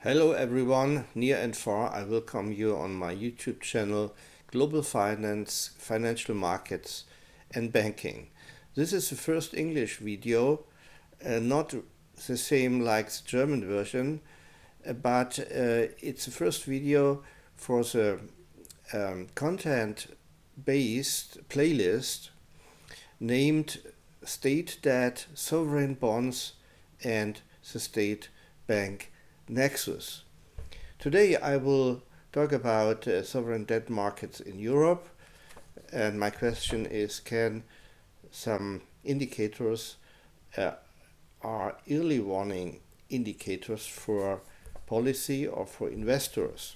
Hello everyone, near and far. I welcome you on my YouTube channel, Global Finance, Financial Markets and Banking. This is the first English video, not the same like the German version, but it's the first video for the content-based playlist named State Debt, Sovereign Bonds and the State Bank Nexus. Today I will talk about sovereign debt markets in Europe, and my question is, can some indicators are early warning indicators for policy or for investors?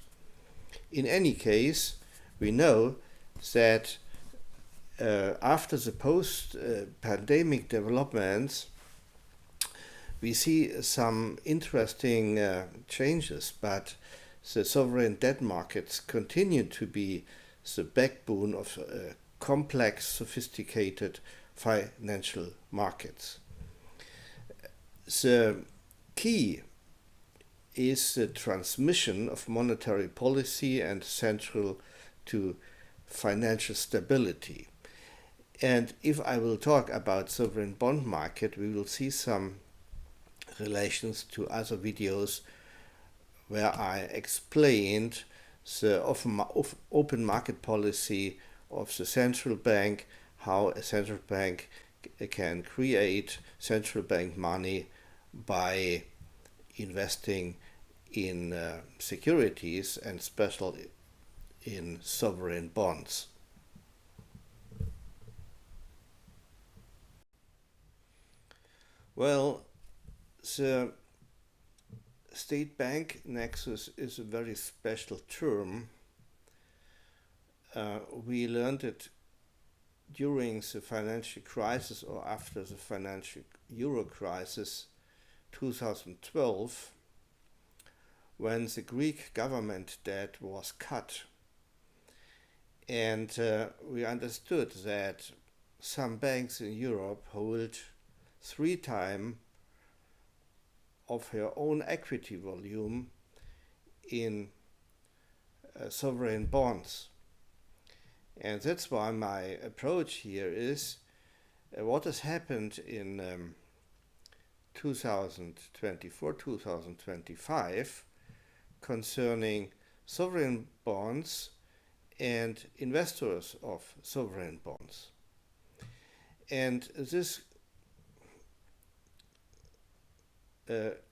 In any case, we know that after the post-pandemic developments, we see some interesting changes, but the sovereign debt markets continue to be the backbone of complex, sophisticated financial markets. The key is the transmission of monetary policy and central to financial stability. And if I will talk about sovereign bond market, we will see some relations to other videos where I explained the open market policy of the central bank, how a central bank can create central bank money by investing in securities and especially in sovereign bonds. Well, the state bank nexus is a very special term. We learned it during the financial crisis or after the financial euro crisis 2012, when the Greek government debt was cut. And we understood that some banks in Europe hold 3 times of her own equity volume in sovereign bonds. And that's why my approach here is what has happened in 2024, 2025 concerning sovereign bonds and investors of sovereign bonds. And this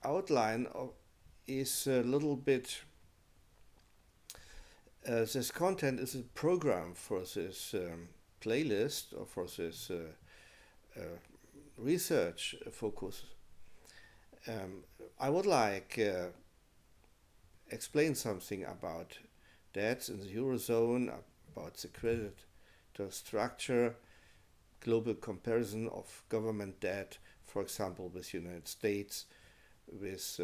outline is a little bit, this content is a program for this playlist or for this research focus. I would like explain something about debts in the Eurozone, about the credit structure, global comparison of government debt, for example, with the United States, with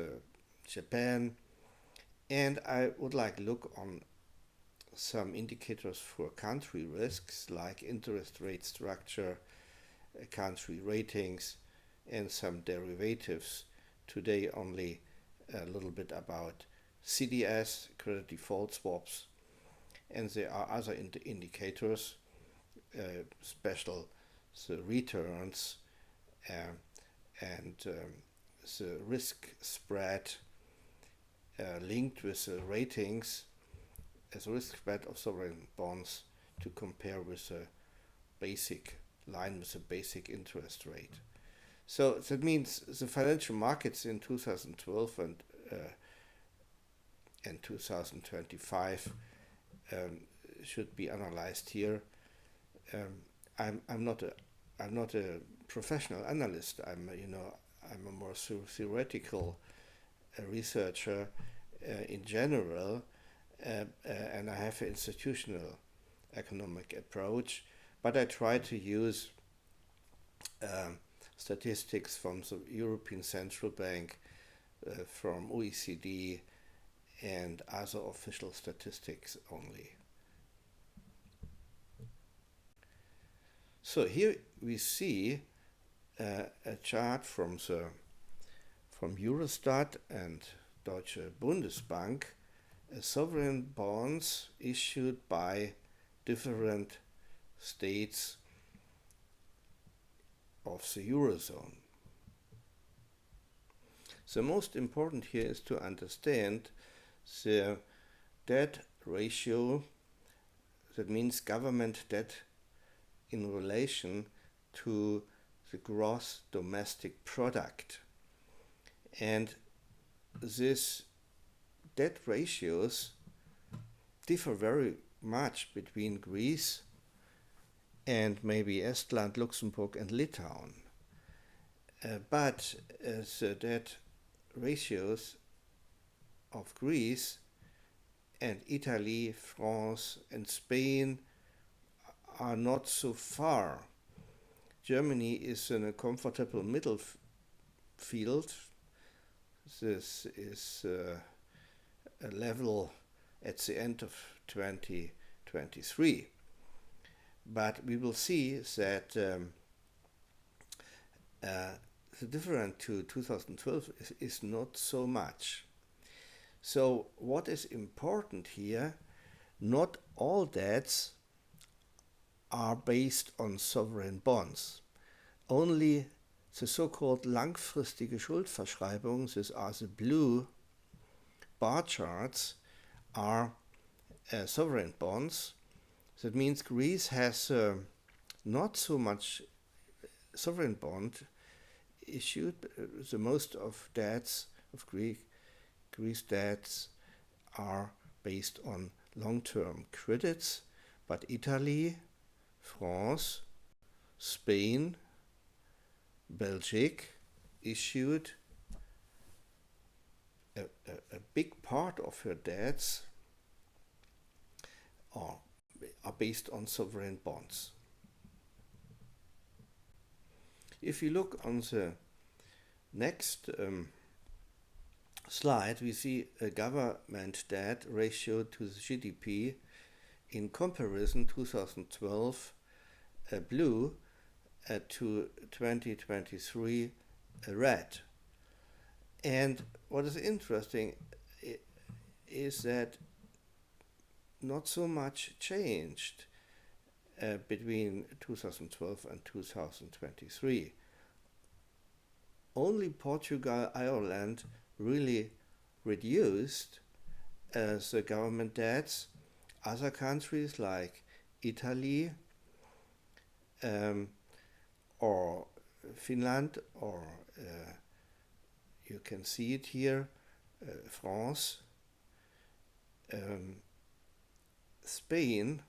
Japan, and I would like to look on some indicators for country risks like interest rate structure, country ratings, and some derivatives. Today only a little bit about CDS, credit default swaps, and there are other indicators, special the returns and the risk spread linked with the ratings as a risk spread of sovereign bonds to compare with a basic line with a basic interest rate. So that means the financial markets in 2012 and 2025 should be analyzed here. I'm not a professional analyst. I'm a more theoretical researcher in general, and I have an institutional economic approach, but I try to use statistics from the European Central Bank, from OECD, and other official statistics only. So here we see a chart from Eurostat and Deutsche Bundesbank, sovereign bonds issued by different states of the Eurozone. The most important here is to understand the debt ratio, that means government debt in relation to the gross domestic product. And these debt ratios differ very much between Greece and maybe Estland, Luxembourg and Litauen. But the debt ratios of Greece and Italy, France and Spain are not so far. Germany is in a comfortable middle field. This is a level at the end of 2023. But we will see that the difference to 2012 is not so much. So what is important here, not all debts are based on sovereign bonds. Only the so-called langfristige Schuldverschreibungen, these are the blue bar charts, are sovereign bonds. That means Greece has not so much sovereign bond issued. The most of debts of Greece debts are based on long-term credits, but Italy, France, Spain, Belgium issued a big part of her debts are based on sovereign bonds. If you look on the next slide, we see a government debt ratio to the GDP in comparison 2012 blue to 2023 red. And what is interesting is that not so much changed between 2012 and 2023. Only Portugal, Ireland really reduced the government debts. Other countries like Italy or Finland, or you can see it here, France, Spain,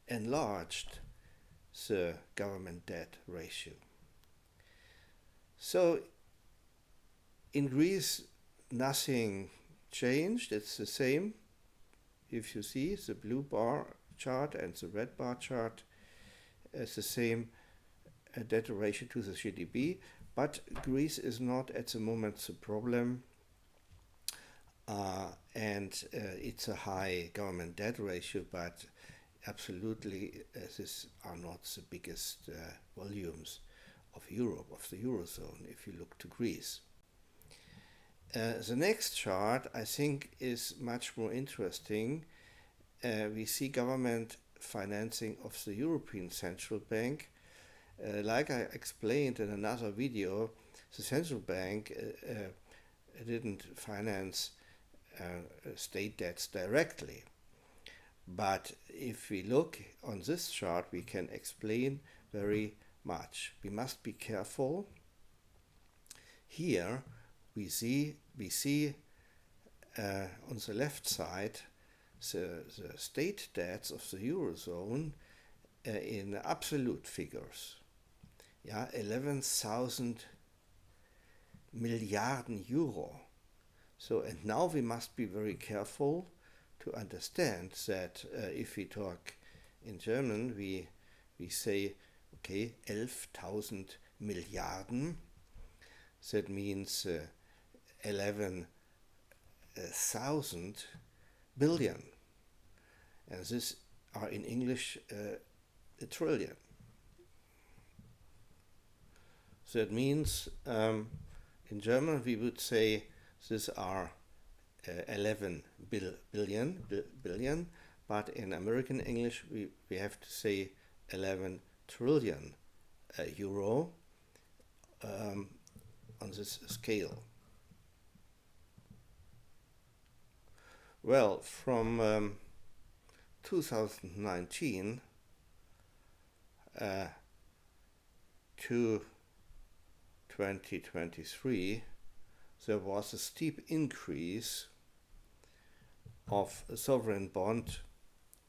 enlarged the government debt ratio. So in Greece, nothing changed. It's the same. If you see the blue bar chart and the red bar chart, it's the same debt ratio to the GDP. But Greece is not at the moment the problem. And it's a high government debt ratio, but absolutely these are not the biggest volumes of Europe, of the Eurozone, if you look to Greece. The next chart, I think, is much more interesting. We see government financing of the European Central Bank. Like I explained in another video, the central bank didn't finance state debts directly. But if we look on this chart, we can explain very much. We must be careful. Here we see on the left side the state debts of the Eurozone in absolute figures. 11,000 Milliarden Euro. So, and now we must be very careful to understand that if we talk in German, we say, okay, 11,000 Milliarden. That means 11,000 billion. And this are in English a trillion. That means in German we would say these are 11 billion, but in American English we have to say 11 trillion euro on this scale. Well, from 2019 to 2023, there was a steep increase of sovereign bond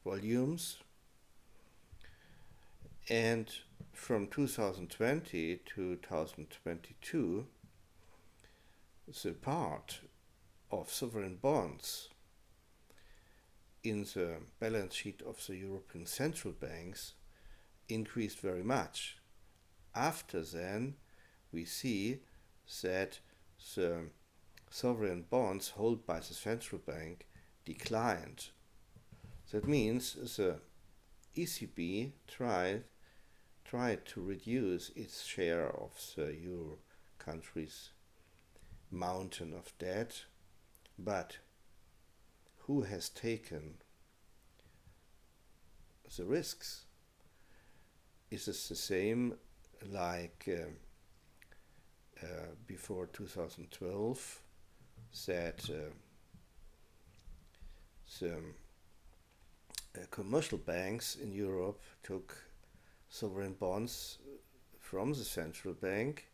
volumes, and from 2020 to 2022, the part of sovereign bonds in the balance sheet of the European central banks increased very much. After then, we see that the sovereign bonds held by the central bank declined. That means the ECB tried to reduce its share of the euro countries' mountain of debt, but who has taken the risks? Is it the same like before 2012, that the commercial banks in Europe took sovereign bonds from the central bank?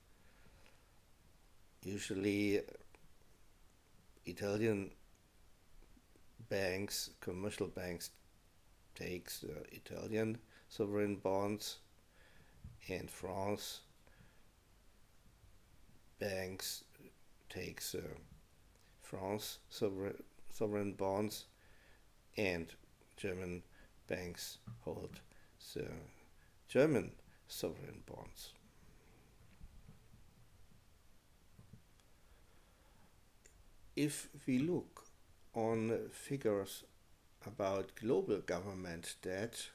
Usually Italian banks, commercial banks, takes the Italian sovereign bonds, and France banks takes France sovereign bonds, and German banks hold the German sovereign bonds. If we look on figures about global government debt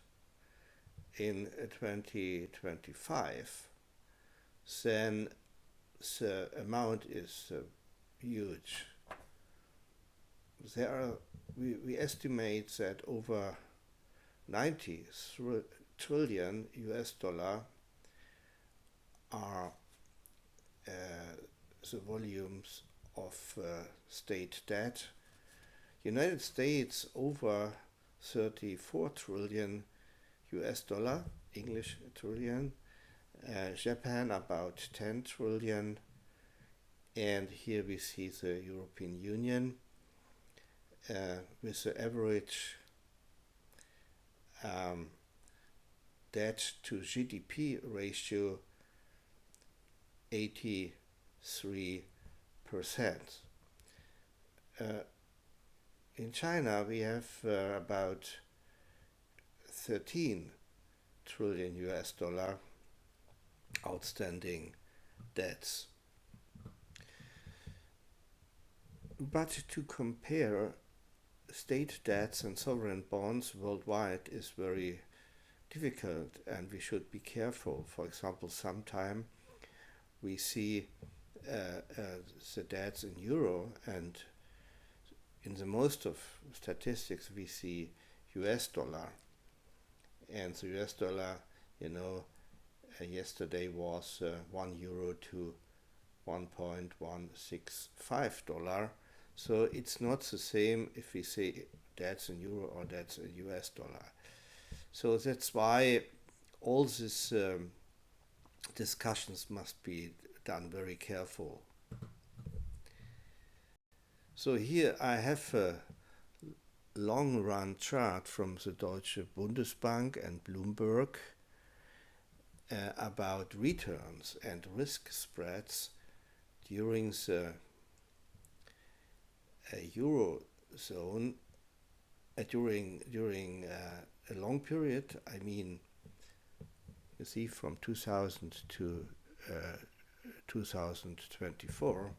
in 2025, then the amount is huge. We estimate that over 90 trillion US dollar are the volumes of state debt. United States over 34 trillion US dollar, English trillion, Japan about 10 trillion, and here we see the European Union with the average debt to GDP ratio 83%. In China we have about 13 trillion US dollar outstanding debts. But to compare state debts and sovereign bonds worldwide is very difficult, and we should be careful. For example, sometime we see the debts in euro, and in the most of statistics we see US dollar, and the US dollar, yesterday was €1 to $1.165. So it's not the same if we say debts in euro or debts in US dollar. So that's why all these discussions must be done very careful. So here I have a long-run chart from the Deutsche Bundesbank and Bloomberg about returns and risk spreads during the Eurozone during a long period. I mean, you see, from 2000 to 2024,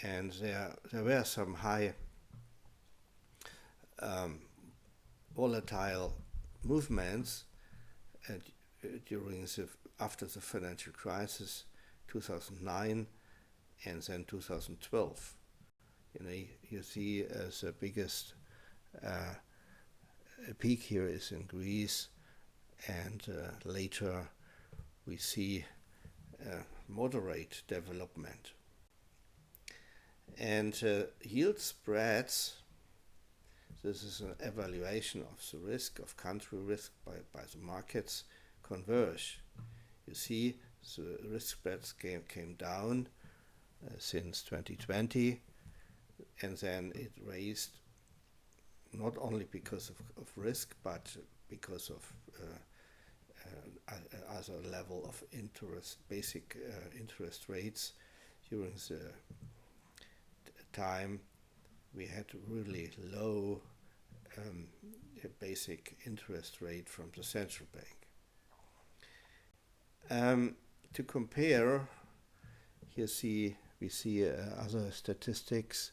and there were some high volatile movements during the after the financial crisis, 2009, and then 2012. You see the biggest peak here is in Greece, and later we see moderate development. And yield spreads, this is an evaluation of the risk, of country risk by the markets, converge. You see the risk spreads came down since 2020, and then it raised not only because of risk, but because of other level of interest, basic interest rates. During the time we had really low basic interest rate from the central bank. To compare, here we see other statistics.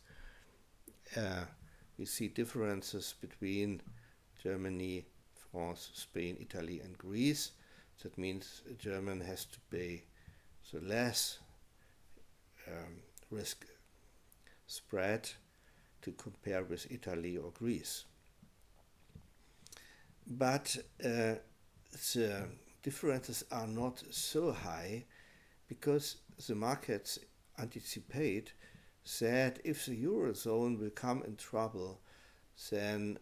We see differences between Germany, France, Spain, Italy, and Greece. That means a German has to pay the less risk spread to compare with Italy or Greece. But the differences are not so high because the markets anticipate that if the Eurozone will come in trouble, then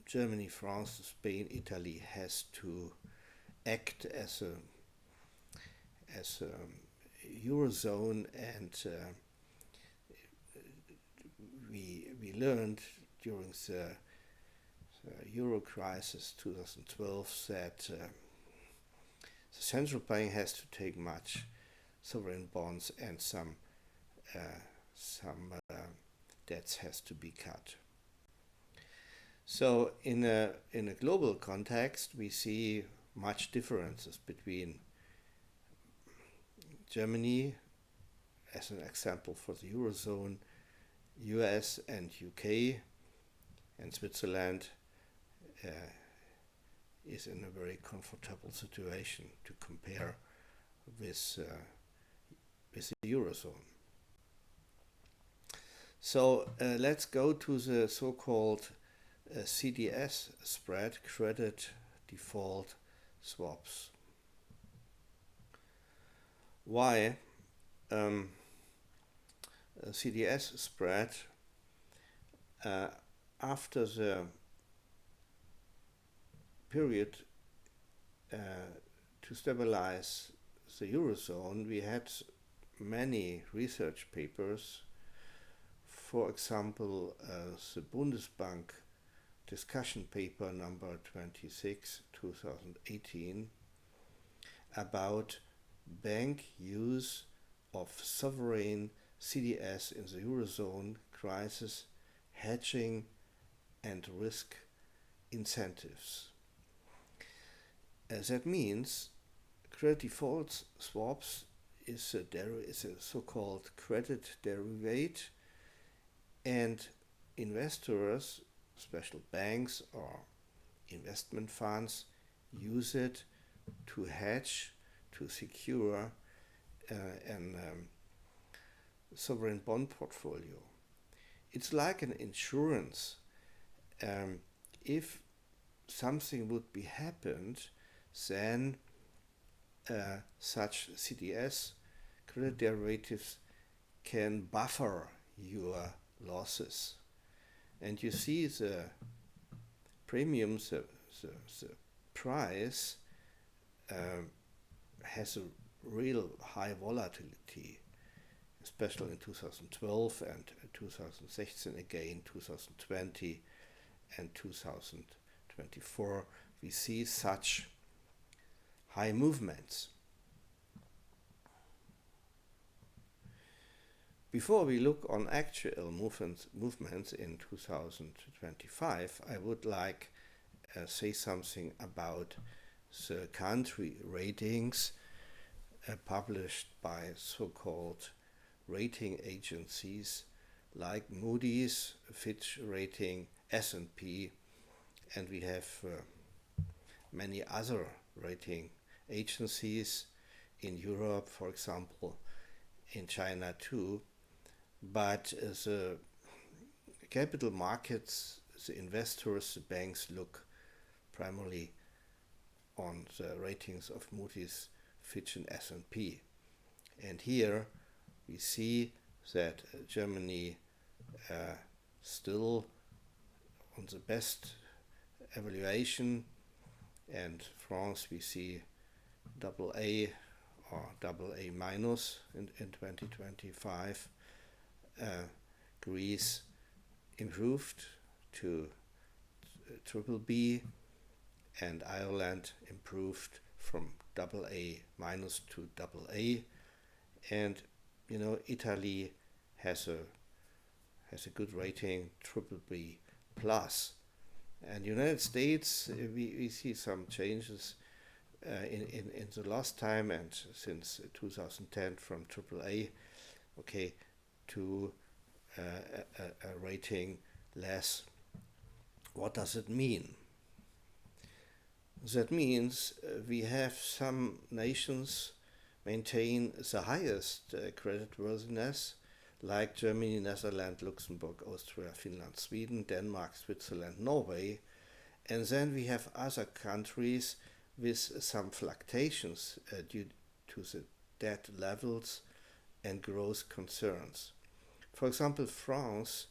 Germany, France, Spain, Italy has to act as a Eurozone, and we learned during the Euro crisis 2012 that the central bank has to take much sovereign bonds, and some debts has to be cut. So in a global context, we see much differences between Germany, as an example for the Eurozone, US and UK, and Switzerland is in a very comfortable situation to compare with the Eurozone. So let's go to the so-called CDS spread, credit default swaps. Why CDS spread? After the period to stabilize the Eurozone, we had many research papers. For example, the Bundesbank discussion paper number 26, 2018, about bank use of sovereign CDS in the Eurozone crisis, hedging and risk incentives. That means credit default swaps is a so-called credit derivative, and investors, special banks or investment funds, use it to hedge, to secure an sovereign bond portfolio. It's like an insurance. If something would be happened, then such CDS, credit derivatives, can buffer your losses. And you see the premium, the price has a real high volatility, especially in 2012 and 2016 again, 2020 and 2024. We see such high movements. Before we look on actual movements in 2025, I would like say something about the country ratings published by so-called rating agencies like Moody's, Fitch Rating, S&P, and we have many other rating agencies in Europe, for example, in China too. But the capital markets, the investors, the banks look primarily on the ratings of Moody's, Fitch and S&P. And here we see that Germany still on the best evaluation, and France we see AA or AA minus in 2025. Greece improved to triple B, and Ireland improved from AA minus to AA. And Italy has a good rating, triple B plus. And United States, we see some changes in the last time and since 2010 from AAA, to a rating less. What does it mean? That means we have some nations maintain the highest creditworthiness, like Germany, Netherlands, Luxembourg, Austria, Finland, Sweden, Denmark, Switzerland, Norway. And then we have other countries with some fluctuations due to the debt levels and growth concerns. For example, France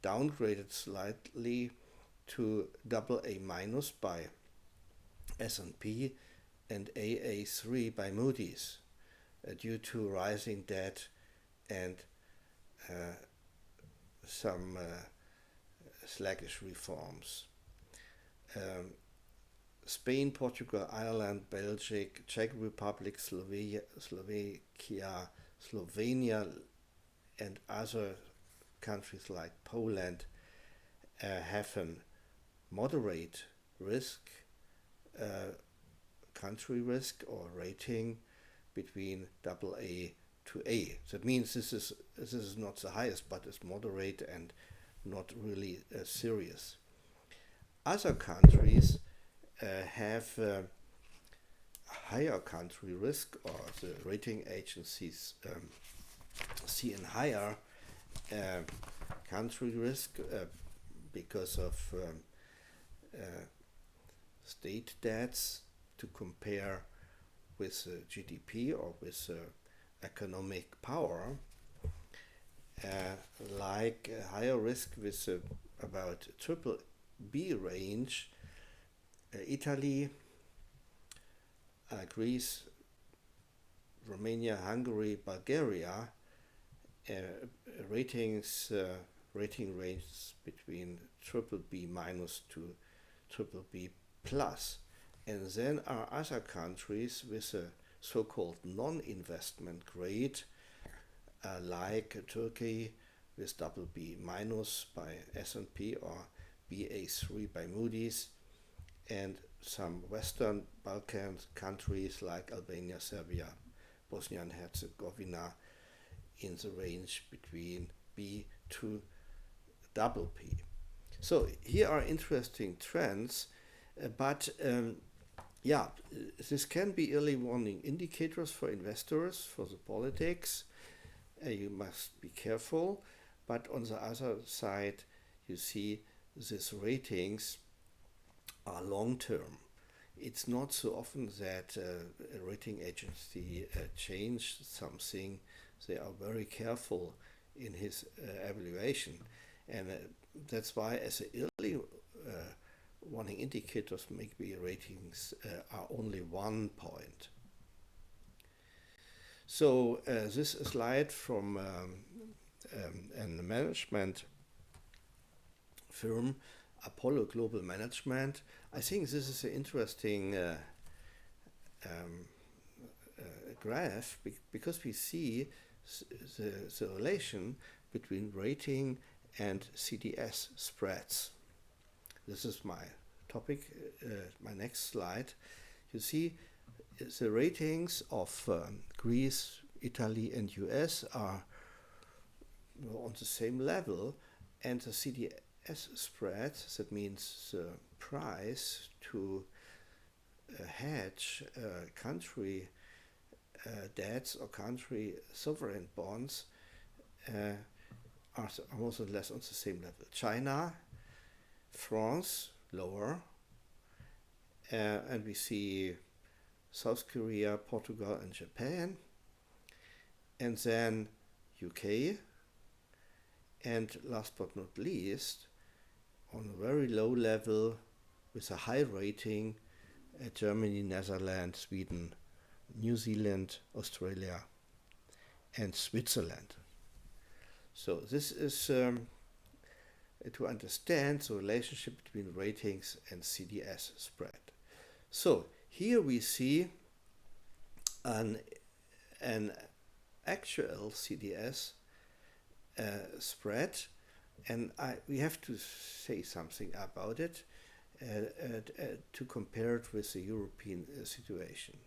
downgraded slightly to AA minus by S&P and AA3 by Moody's due to rising debt and some sluggish reforms. Spain, Portugal, Ireland, Belgium, Czech Republic, Slovakia, Slovenia, and other countries like Poland have a moderate risk, country risk or rating between AA to A. That means this is not the highest, but it's moderate and not really serious. Other countries have higher country risk, or the rating agencies see a higher country risk because of state debts to compare with GDP or with economic power, like higher risk with about triple B range. Italy, Greece, Romania, Hungary, Bulgaria, rating ranges between triple B minus to triple B plus. And then are other countries with a so-called non-investment grade, like Turkey with double B minus by S&P or BA3 by Moody's, and some Western Balkan countries like Albania, Serbia, Bosnia and Herzegovina in the range between B to double P. So here are interesting trends, but this can be early warning indicators for investors, for the politics. You must be careful, but on the other side, you see these ratings are long-term. It's not so often that a rating agency changed something. They are very careful in his evaluation, and that's why as an early warning indicators, maybe ratings are only 1 point. So this slide from a management firm, Apollo Global Management. I think this is an interesting graph because we see the relation between rating and CDS spreads. This is my topic, my next slide. You see the ratings of Greece, Italy and US are on the same level, and the CDS spread, that means the price to hedge country debts or country sovereign bonds are more or less on the same level. China, France, lower, and we see South Korea, Portugal, and Japan, and then UK, and last but not least, on a very low level with a high rating, Germany, Netherlands, Sweden, New Zealand, Australia, and Switzerland. So this is to understand the relationship between ratings and CDS spread. So here we see an actual CDS spread, and we have to say something about it to compare it with the European situation.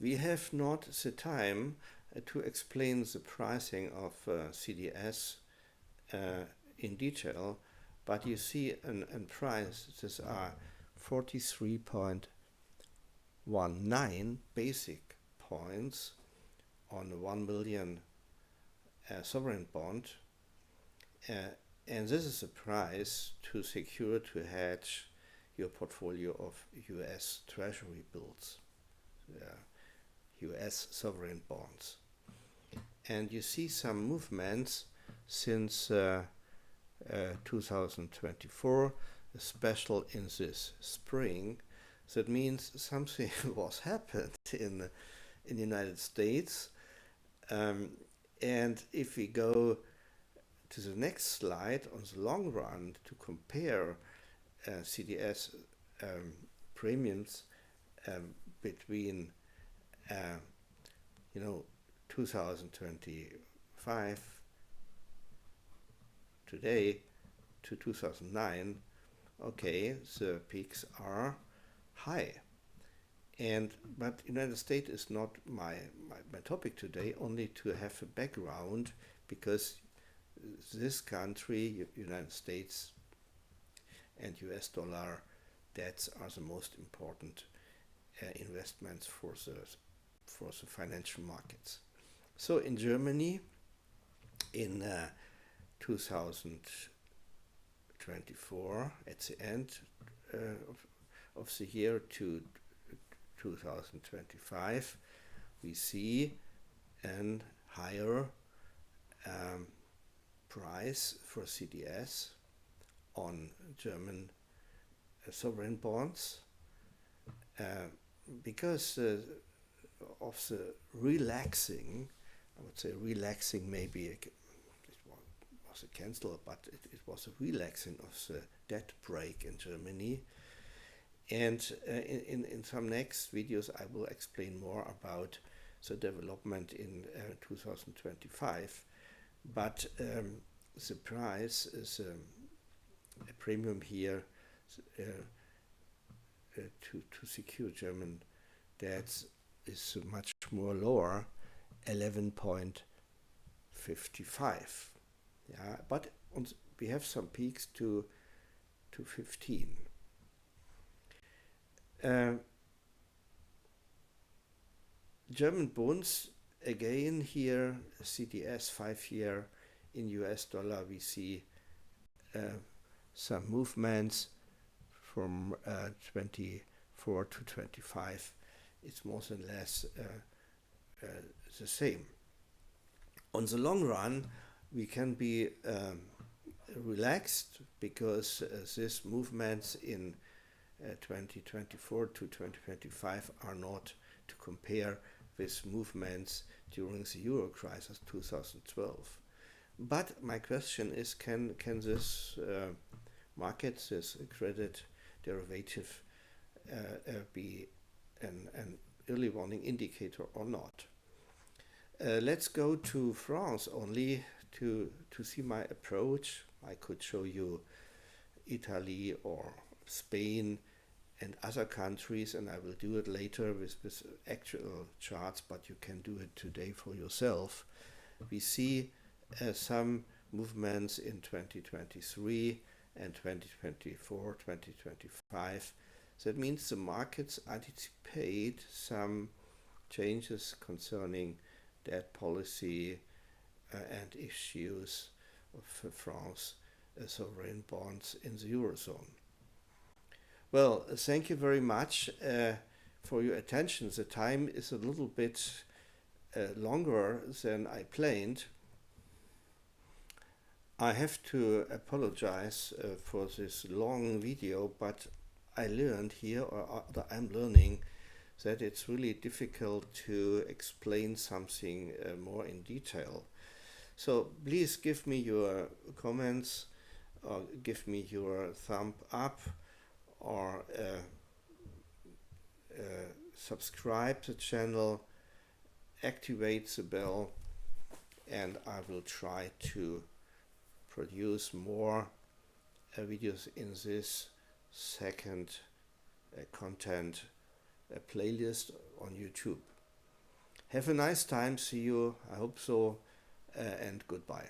We have not the time to explain the pricing of CDS in detail, but you see an price. These are 43.19 basic points on a 1 million sovereign bond, and this is the price to secure, to hedge your portfolio of US Treasury bills, US sovereign bonds. And you see some movements since 2024, especially in this spring. That means something was happened in the United States. And if we go to the next slide on the long run to compare CDS premiums between 2025 today to 2009, okay, the peaks are high. But United States is not my topic today, only to have a background, because this country, United States, and US dollar debts are the most important investments for the financial markets. So in Germany, in 2024, at the end of the year to 2025, we see a higher price for CDS on German sovereign bonds because of the relaxing, I would say relaxing, maybe it was a cancel, but it was a relaxing of the debt brake in Germany. And in some next videos, I will explain more about the development in 2025. But the price is a premium here to secure German debts is much more lower, 11.55. Yeah, but we have some peaks to 15. German bonds, again here, CDS 5-year in US dollar, we see some movements from 24 to 25. It's more or less the same. On the long run, we can be relaxed because these movements in 2024 to 2025 are not to compare with movements during the Euro crisis 2012. But my question is, can this market, this credit derivative, be an early warning indicator or not? Let's go to France only to see my approach. I could show you Italy or Spain and other countries, and I will do it later with actual charts, but you can do it today for yourself. We see some movements in 2023 and 2024, 2025. That means the markets anticipate some changes concerning debt policy and issues of France sovereign bonds in the Eurozone. Well, thank you very much for your attention. The time is a little bit longer than I planned. I have to apologize for this long video, but I learned here, or I'm learning, that it's really difficult to explain something more in detail. So please give me your comments, or give me your thumb up, or subscribe to the channel, activate the bell, and I will try to produce more videos in this second content playlist on YouTube. Have a nice time, see you, I hope so, and goodbye.